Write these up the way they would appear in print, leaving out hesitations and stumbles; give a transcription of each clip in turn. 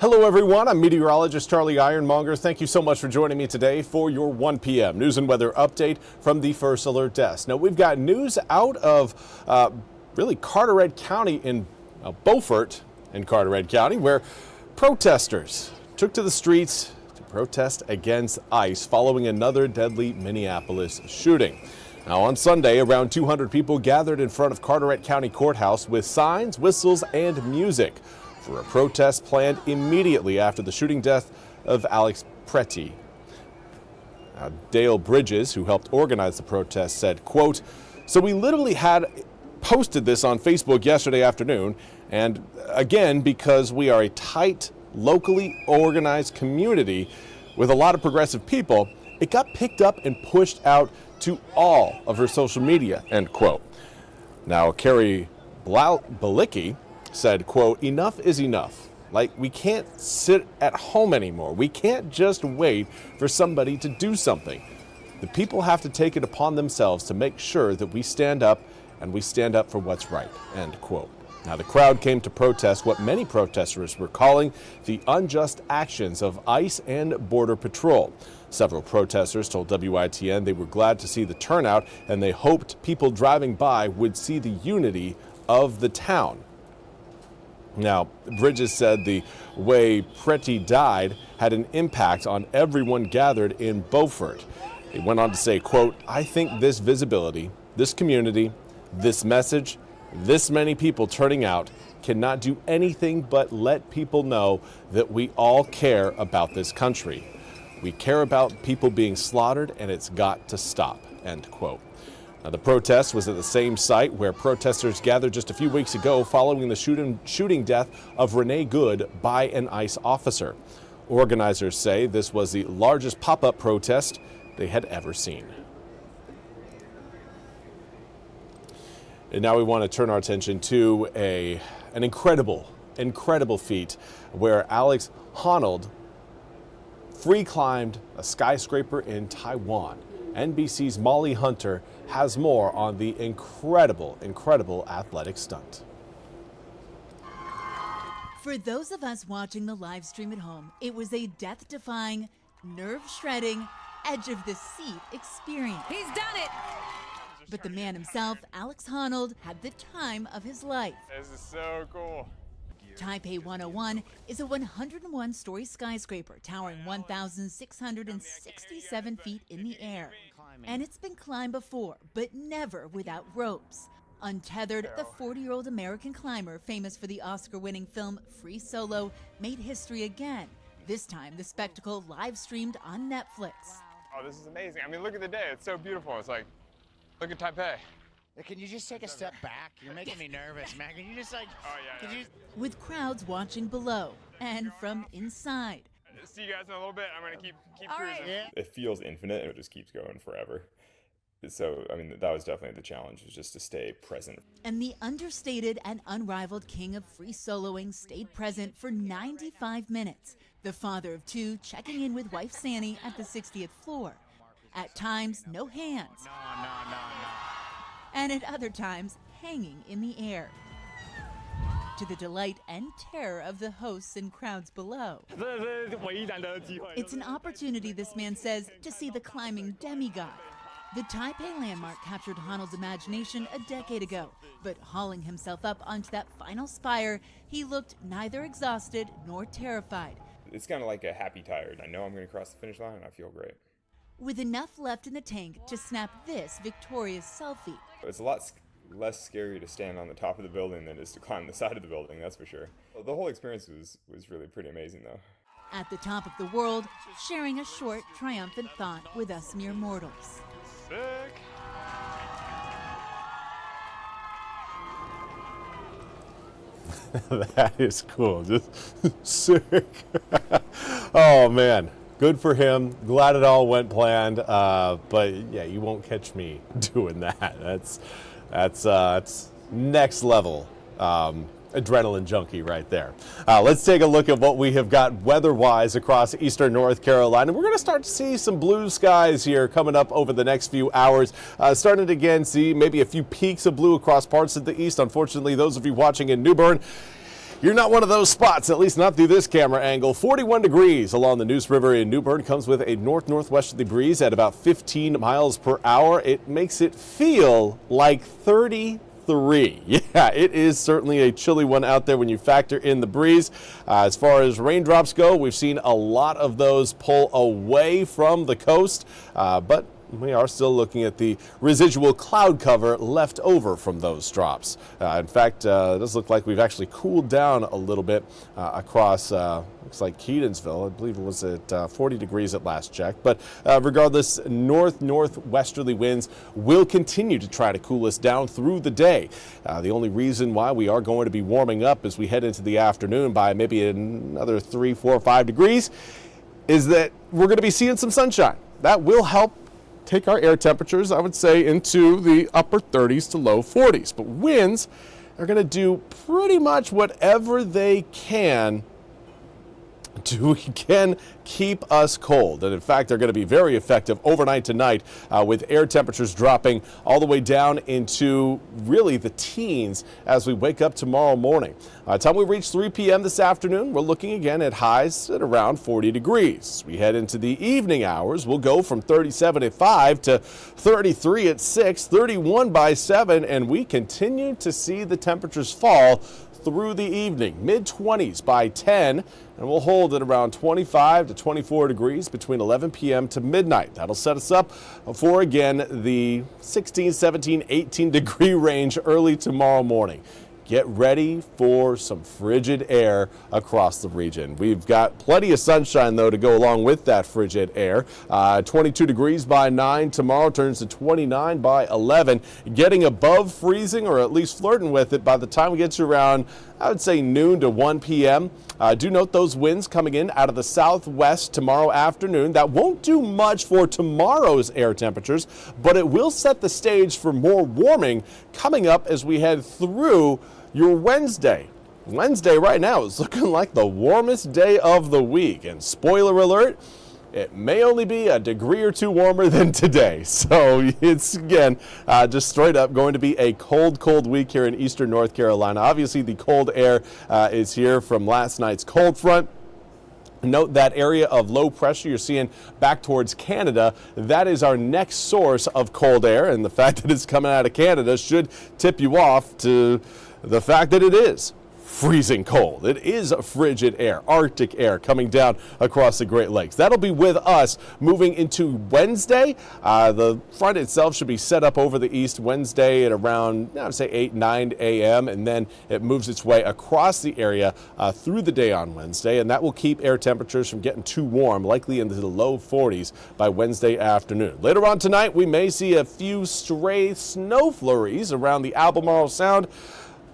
Hello everyone, I'm meteorologist Charlie Ironmonger. Thank you so much for joining me today for your 1 p.m. news and weather update from the First Alert Desk. Now we've got news out of really Carteret County in Beaufort in Carteret County, where protesters took to the streets to protest against ICE following another deadly Minneapolis shooting. Now on Sunday, around 200 people gathered in front of Carteret County Courthouse with signs, whistles, and music for a protest planned immediately after the shooting death of Alex Pretty. Dale Bridges, who helped organize the protest, said, quote, "So we literally had posted this on Facebook yesterday afternoon, and again, because we are a tight, locally organized community with a lot of progressive people, it got picked up and pushed out to all of her social media," end quote. Now, Carrie Balicki said, quote, "Enough is enough. Like, we can't sit at home anymore. We can't just wait for somebody to do something. The people have to take it upon themselves to make sure that we stand up, and we stand up for what's right," end quote. Now, the crowd came to protest what many protesters were calling the unjust actions of ICE and Border Patrol. Several protesters told WITN they were glad to see the turnout, and they hoped people driving by would see the unity of the town. Now, Bridges said the way Pretty died had an impact on everyone gathered in Beaufort. He went on to say, quote, "I think this visibility, this community, this message, this many people turning out cannot do anything but let people know that we all care about this country. We care about people being slaughtered, and it's got to stop," end quote. Now, the protest was at the same site where protesters gathered just a few weeks ago following the shooting death of Renee Good by an ICE officer. Organizers say this was the largest pop-up protest they had ever seen. And now we want to turn our attention to an incredible feat where Alex Honnold free climbed a skyscraper in Taiwan. NBC's Molly Hunter has more on the incredible athletic stunt. For those of us watching the live stream at home, it was a death-defying, nerve-shredding, edge-of-the-seat experience. He's done it! But the man himself, Alex Honnold, had the time of his life. This is so cool. Taipei 101 is a 101-story skyscraper towering 1,667 feet in the air. And it's been climbed before, but never without ropes. Untethered, the 40-year-old American climber, famous for the Oscar-winning film Free Solo, made history again. This time, the spectacle live-streamed on Netflix. Oh, this is amazing. I mean, look at the day. It's so beautiful. It's like, look at Taipei. Can you just take a step back? You're making me nervous, man. Can you just like... Oh, yeah. With crowds watching below and from inside. See you guys in a little bit. I'm going to keep All cruising. right. Yeah. It feels infinite. It just keeps going forever. So, I mean, that was definitely the challenge, was just to stay present. And the understated and unrivaled king of free soloing stayed present for 95 minutes. The father of two checking in with wife Sandy at the 60th floor. At times, no hands. No. And at other times, hanging in the air. To the delight and terror of the hosts and crowds below. It's an opportunity, this man says, to see the climbing demigod. The Taipei landmark captured Honnold's imagination a decade ago, but hauling himself up onto that final spire, he looked neither exhausted nor terrified. It's kind of like a happy tired. I know I'm going to cross the finish line, and I feel great. With enough left in the tank to snap this victorious selfie. It's a lot less scary to stand on the top of the building than it is to climb the side of the building, that's for sure. The whole experience was really pretty amazing, though. At the top of the world, sharing a short, triumphant thought with us mere mortals. Sick. That is cool. Just sick. Oh, man. Good for him. Glad it all went planned. But yeah, you won't catch me doing that. That's next level adrenaline junkie right there. Let's take a look at what we have got weather-wise across eastern North Carolina. We're going to start to see some blue skies here coming up over the next few hours. Starting to again see maybe a few peaks of blue across parts of the east. Unfortunately, those of you watching in New Bern, You're not one of those spots, at least not through this camera angle. 41 degrees along the Neuse River in New Bern, comes with a north-northwesterly breeze at about 15 miles per hour. It makes it feel like 33. Yeah, it is certainly a chilly one out there when you factor in the breeze. As far as raindrops go, we've seen a lot of those pull away from the coast, but we are still looking at the residual cloud cover left over from those drops. In fact, it does look like we've actually cooled down a little bit across, looks like Keaton'sville. I believe it was at 40 degrees at last check. But regardless, north-northwesterly winds will continue to try to cool us down through the day. The only reason why we are going to be warming up as we head into the afternoon by maybe another 3, 4, 5 degrees is that we're going to be seeing some sunshine. That will help take our air temperatures, I would say, into the upper 30s to low 40s. But winds are going to do pretty much whatever they can to again keep us cold. And in fact, they're going to be very effective overnight tonight with air temperatures dropping all the way down into really the teens as we wake up tomorrow morning. By the time we reach 3 p.m. this afternoon, we're looking again at highs at around 40 degrees. We head into the evening hours, we'll go from 37 at 5 to 33 at 6, 31 by 7, and we continue to see the temperatures fall through the evening, mid-20s by 10, and we'll hold at around 25 to 24 degrees between 11 p.m. to midnight. That'll set us up for, again, the 16, 17, 18 degree range early tomorrow morning. Get ready for some frigid air across the region. We've got plenty of sunshine, though, to go along with that frigid air. 22 degrees by 9 tomorrow, turns to 29 by 11. Getting above freezing, or at least flirting with it, by the time we get to around, I would say, noon to 1 p.m. Do note those winds coming in out of the southwest tomorrow afternoon. That won't do much for tomorrow's air temperatures, but it will set the stage for more warming coming up as we head through your Wednesday. Wednesday right now is looking like the warmest day of the week. And spoiler alert, it may only be a degree or two warmer than today. So it's, again, just straight up going to be a cold week here in eastern North Carolina. Obviously, the cold air is here from last night's cold front. Note that area of low pressure you're seeing back towards Canada. That is our next source of cold air, and the fact that it's coming out of Canada should tip you off to the fact that it is freezing cold. It is frigid air, Arctic air coming down across the Great Lakes. That'll be with us moving into Wednesday. The front itself should be set up over the east Wednesday at around, I would say, 8, 9 a.m. and then it moves its way across the area through the day on Wednesday, and that will keep air temperatures from getting too warm, likely into the low 40s by Wednesday afternoon. Later on tonight, we may see a few stray snow flurries around the Albemarle Sound,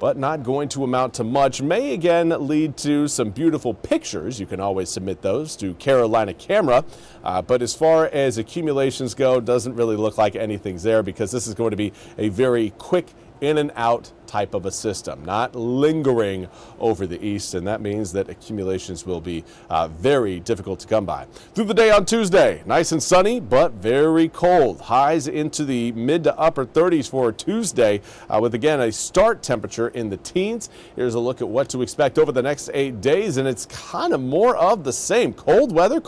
but not going to amount to much. May again lead to some beautiful pictures. You can always submit those to Carolina Camera. But as far as accumulations go, doesn't really look like anything's there because this is going to be a very quick in and out type of a system, not lingering over the east, and that means that accumulations will be very difficult to come by. Through the day on Tuesday, nice and sunny, but very cold. Highs into the mid to upper 30s for Tuesday, with again a start temperature in the teens. Here's a look at what to expect over the next 8 days, and it's kind of more of the same. Cold weather,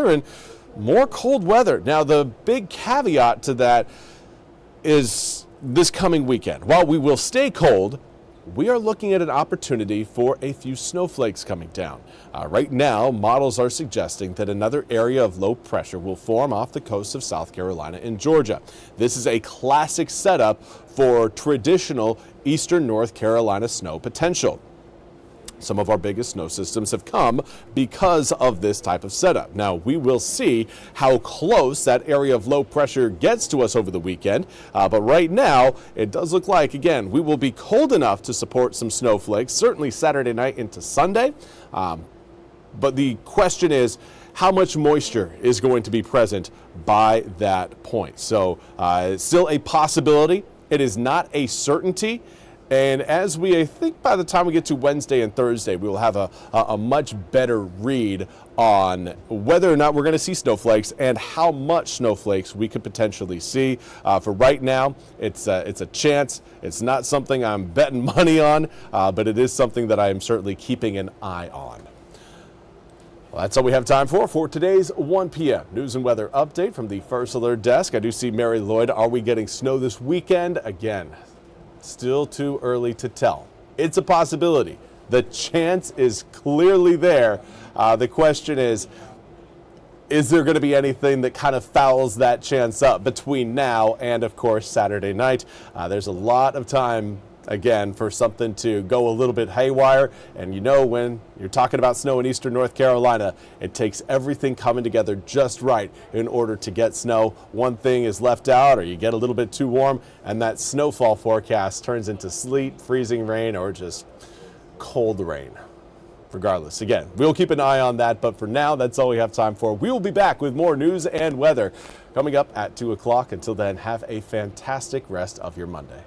and more cold weather. Now, the big caveat to that is this coming weekend. While we will stay cold, we are looking at an opportunity for a few snowflakes coming down. Right now, models are suggesting that another area of low pressure will form off the coast of South Carolina and Georgia. This is a classic setup for traditional eastern North Carolina snow potential. Some of our biggest snow systems have come because of this type of setup. Now, we will see how close that area of low pressure gets to us over the weekend. But right now, it does look like, again, we will be cold enough to support some snowflakes, certainly Saturday night into Sunday. But the question is, how much moisture is going to be present by that point? So it's still a possibility. It is not a certainty. And as I think by the time we get to Wednesday and Thursday, we will have a much better read on whether or not we're going to see snowflakes and how much snowflakes we could potentially see. For right now, it's a chance. It's not something I'm betting money on, but it is something that I am certainly keeping an eye on. Well, that's all we have time for today's 1 p.m. news and weather update from the First Alert Desk. I do see Mary Lloyd. Are we getting snow this weekend? Again, still too early to tell. It's a possibility. The chance is clearly there. The question is there going to be anything that kind of fouls that chance up between now and, of course, Saturday night? There's a lot of time, again, for something to go a little bit haywire. And you know, when you're talking about snow in eastern North Carolina, it takes everything coming together just right in order to get snow. One thing is left out, or you get a little bit too warm, and that snowfall forecast turns into sleet, freezing rain, or just cold rain. Regardless, again, we'll keep an eye on that, but for now, that's all we have time for. We will be back with more news and weather coming up at 2 o'clock. Until then, have a fantastic rest of your Monday.